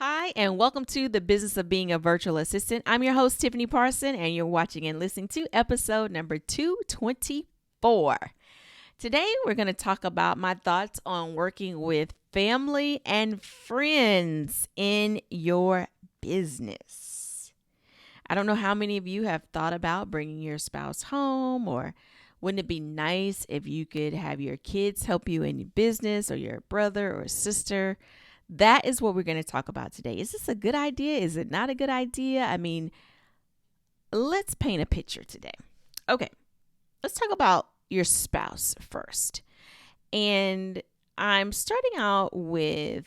Hi, and welcome to the Business of Being a Virtual Assistant. I'm your host, Tiffany Parson, and you're watching and listening to episode number 224. Today, we're going to talk about my thoughts on working with family and friends in your business. I don't know how many of you have thought about bringing your spouse home, or wouldn't it be nice if you could have your kids help you in your business, or your brother or sister? That is what we're going to talk about today. Is this a good idea? Is it not a good idea? I mean, let's paint a picture today. Okay, let's talk about your spouse first. And I'm starting out with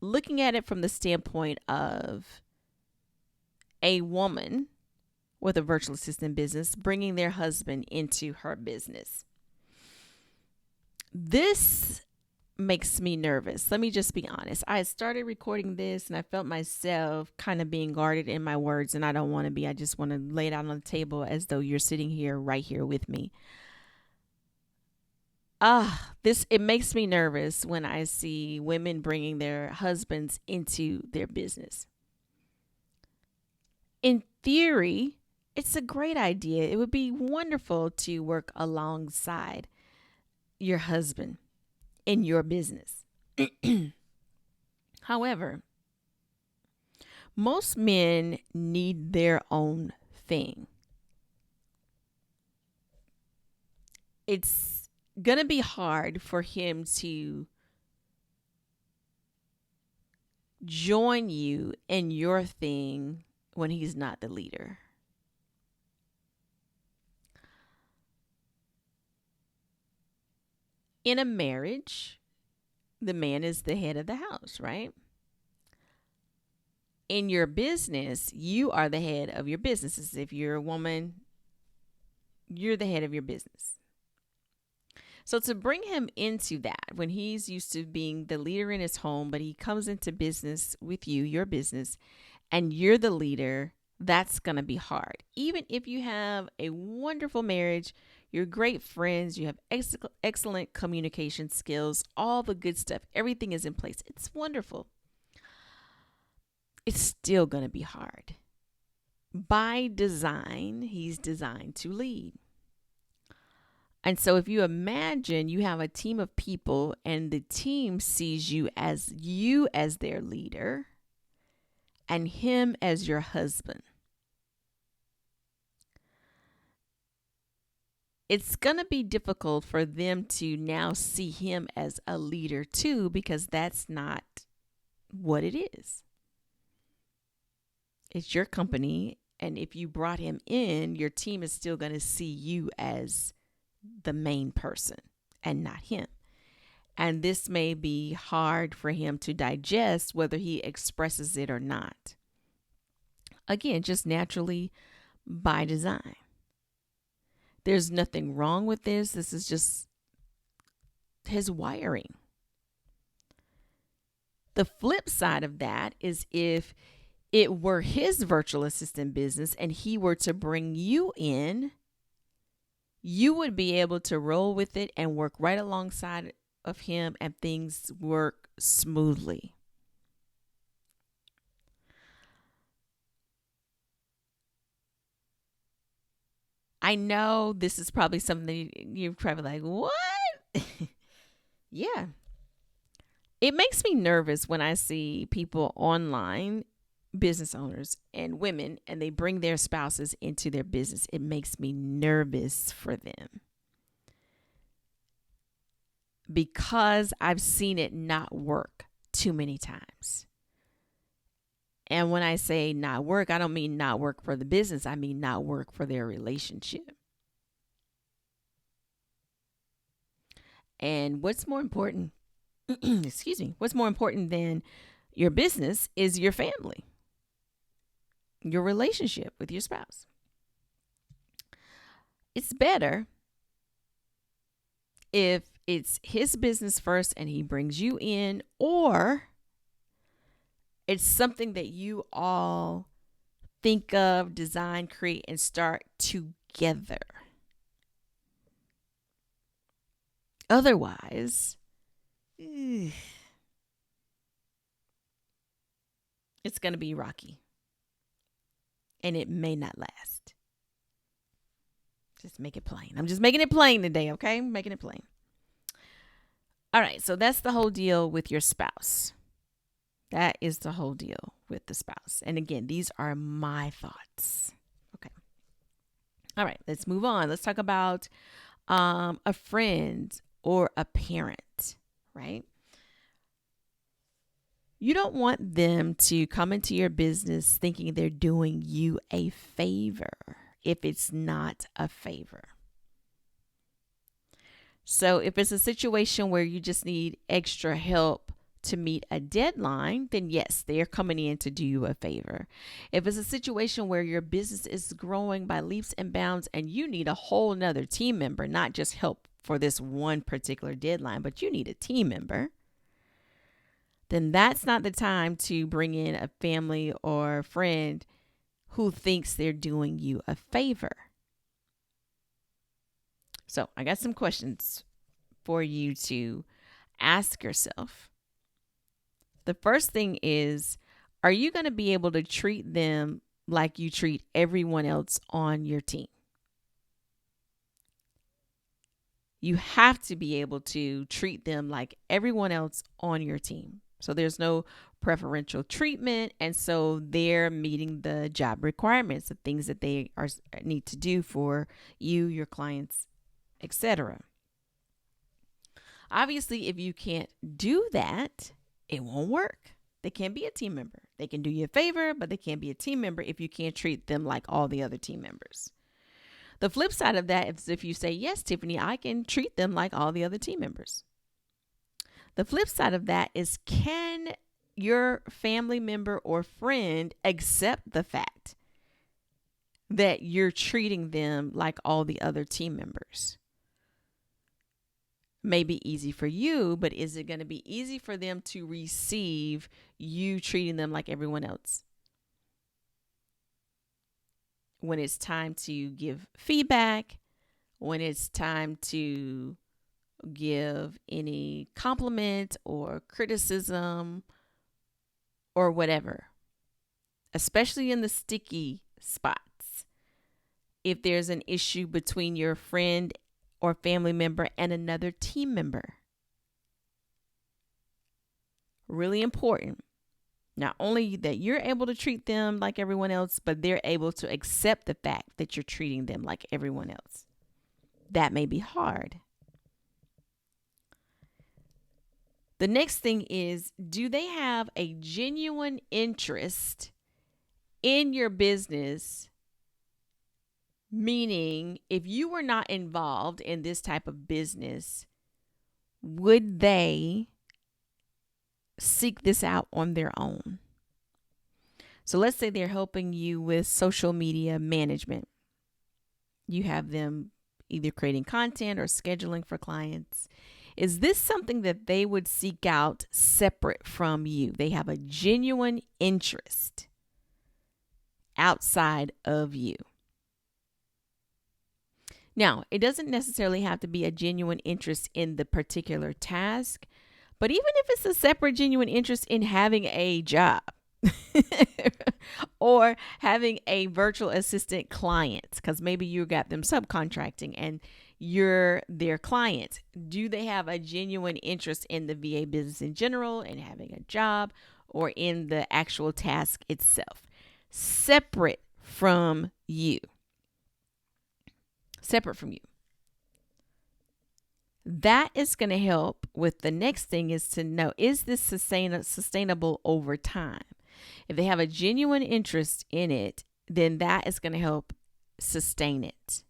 looking at it from the standpoint of a woman with a virtual assistant business bringing their husband into her business. This makes me nervous. Let me just be honest. I started recording this and I felt myself kind of being guarded in my words, and I don't want to be. I just want to lay it out on the table as though you're sitting here right here with me. It makes me nervous when I see women bringing their husbands into their business. In theory, it's a great idea. It would be wonderful to work alongside your husband in your business. However, most men need their own thing. It's going to be hard for him to join you in your thing when he's not the leader. In a marriage, the man is the head of the house, right? In your business, you are the head of your businesses. If you're a woman, you're the head of your business. So to bring him into that, when he's used to being the leader in his home, but he comes into business with you, your business, and you're the leader, that's going to be hard. Even if you have a wonderful marriage, you're great friends, you have excellent communication skills, all the good stuff, everything is in place. It's wonderful. It's still going to be hard. By design, he's designed to lead. And so if you imagine you have a team of people and the team sees you as their leader and him as your husband, it's going to be difficult for them to now see him as a leader too, because that's not what it is. It's your company. And if you brought him in, your team is still going to see you as the main person and not him. And this may be hard for him to digest, whether he expresses it or not. Again, just naturally by design. There's nothing wrong with this. This is just his wiring. The flip side of that is if it were his virtual assistant business and he were to bring you in, you would be able to roll with it and work right alongside of him, and things work smoothly. I know this is probably something you're probably like, what? Yeah. It makes me nervous when I see people online, business owners and women, and they bring their spouses into their business. It makes me nervous for them because I've seen it not work too many times. And when I say not work, I don't mean not work for the business. I mean not work for their relationship. And what's more important, what's more important than your business is your family, your relationship with your spouse. It's better if it's his business first and he brings you in, or it's something that you all think of, design, create, and start together. Otherwise, It's going to be rocky and it may not last. Just make it plain. I'm just making it plain today, okay? Making it plain. All right, so that's the whole deal with your spouse. That is the whole deal with the spouse. And again, these are my thoughts. Okay. All right, let's move on. Let's talk about a friend or a parent, right? You don't want them to come into your business thinking they're doing you a favor if it's not a favor. So if it's a situation where you just need extra help to meet a deadline, then yes, they're coming in to do you a favor. If it's a situation where your business is growing by leaps and bounds and you need a whole nother team member, not just help for this one particular deadline, but you need a team member, then that's not the time to bring in a family or friend who thinks they're doing you a favor. So I got some questions for you to ask yourself. The first thing is, are you going to be able to treat them like you treat everyone else on your team? You have to be able to treat them like everyone else on your team. So there's no preferential treatment. And so they're meeting the job requirements, the things that they need to do for you, your clients, etc. Obviously, if you can't do that, it won't work. They can't be a team member. They can do you a favor, but they can't be a team member if you can't treat them like all the other team members. The flip side of that is if you say, yes, Tiffany, I can treat them like all the other team members. The flip side of that is, can your family member or friend accept the fact that you're treating them like all the other team members? May be easy for you, but is it going to be easy for them to receive you treating them like everyone else? When it's time to give feedback, when it's time to give any compliment or criticism or whatever, especially in the sticky spots. If there's an issue between your friend or family member and another team member. Really important. Not only that you're able to treat them like everyone else, but they're able to accept the fact that you're treating them like everyone else. That may be hard. The next thing is, do they have a genuine interest in your business? Meaning, if you were not involved in this type of business, would they seek this out on their own? So let's say they're helping you with social media management. You have them either creating content or scheduling for clients. Is this something that they would seek out separate from you? They have a genuine interest outside of you. Now, it doesn't necessarily have to be a genuine interest in the particular task, but even if it's a separate genuine interest in having a job or having a virtual assistant client, because maybe you got them subcontracting and you're their client. Do they have a genuine interest in the VA business in general and having a job, or in the actual task itself? Separate from you. Separate from you. That is going to help with the next thing, is to know, is this sustainable over time? If they have a genuine interest in it, then that is going to help sustain it,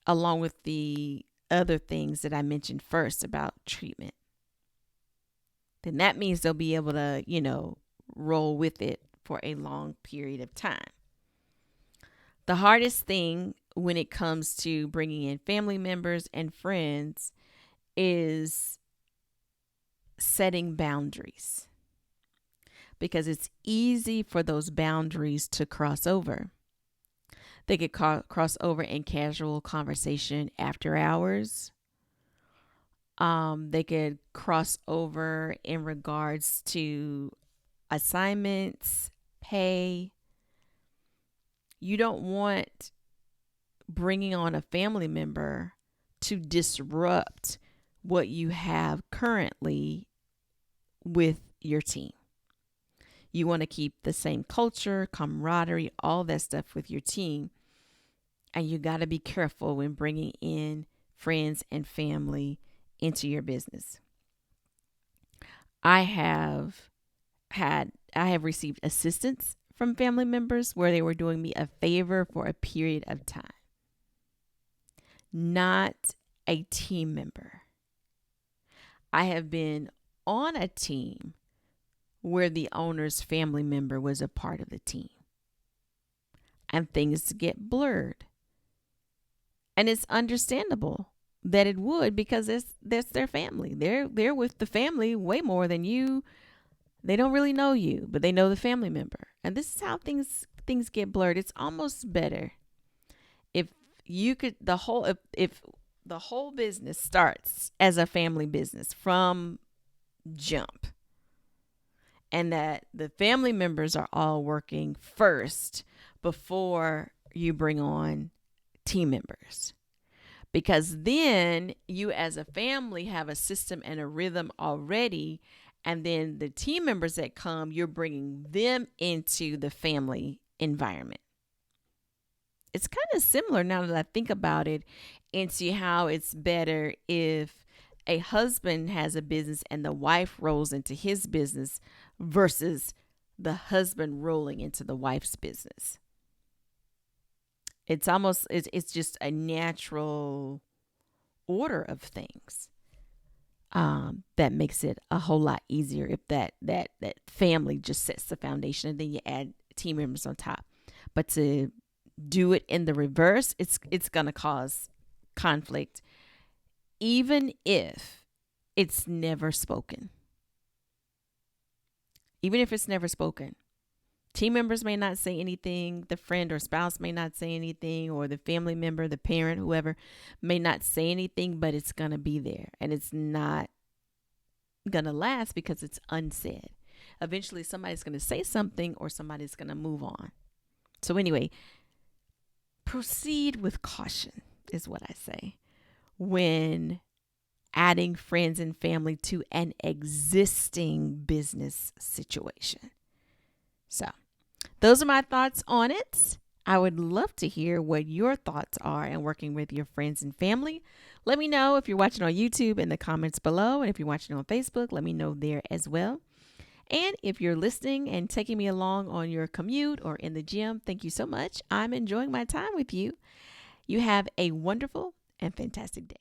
along with the other things that I mentioned first about treatment. Then that means they'll be able to, roll with it for a long period of time. The hardest thing when it comes to bringing in family members and friends is setting boundaries, because it's easy for those boundaries to cross over. They could cross over in casual conversation after hours. They could cross over in regards to assignments, pay. You don't want bringing on a family member to disrupt what you have currently with your team. You want to keep the same culture, camaraderie, all that stuff with your team. And you got to be careful when bringing in friends and family into your business. I have received assistance from family members where they were doing me a favor for a period of time. Not a team member. I have been on a team where the owner's family member was a part of the team. And things get blurred. And it's understandable that it would, because that's their family. They're with the family way more than you. They don't really know you, but they know the family member. And this is how things get blurred. It's almost better if you could if the whole business starts as a family business from jump, and that the family members are all working first before you bring on team members. Because then you as a family have a system and a rhythm already, and then the team members that come, you're bringing them into the family environment. It's kind of similar now that I think about it, and see how it's better if a husband has a business and the wife rolls into his business versus the husband rolling into the wife's business. It's just a natural order of things that makes it a whole lot easier if that family just sets the foundation and then you add team members on top. But to do it in the reverse, it's going to cause conflict, even if it's never spoken. Even if it's never spoken. Team members may not say anything. The friend or spouse may not say anything, or the family member, the parent, whoever may not say anything, but it's going to be there, and it's not going to last because it's unsaid. Eventually somebody's going to say something, or somebody's going to move on. So anyway, proceed with caution is what I say when adding friends and family to an existing business situation. So those are my thoughts on it. I would love to hear what your thoughts are in working with your friends and family. Let me know if you're watching on YouTube in the comments below. And if you're watching on Facebook, let me know there as well. And if you're listening and taking me along on your commute or in the gym, thank you so much. I'm enjoying my time with you. You have a wonderful and fantastic day.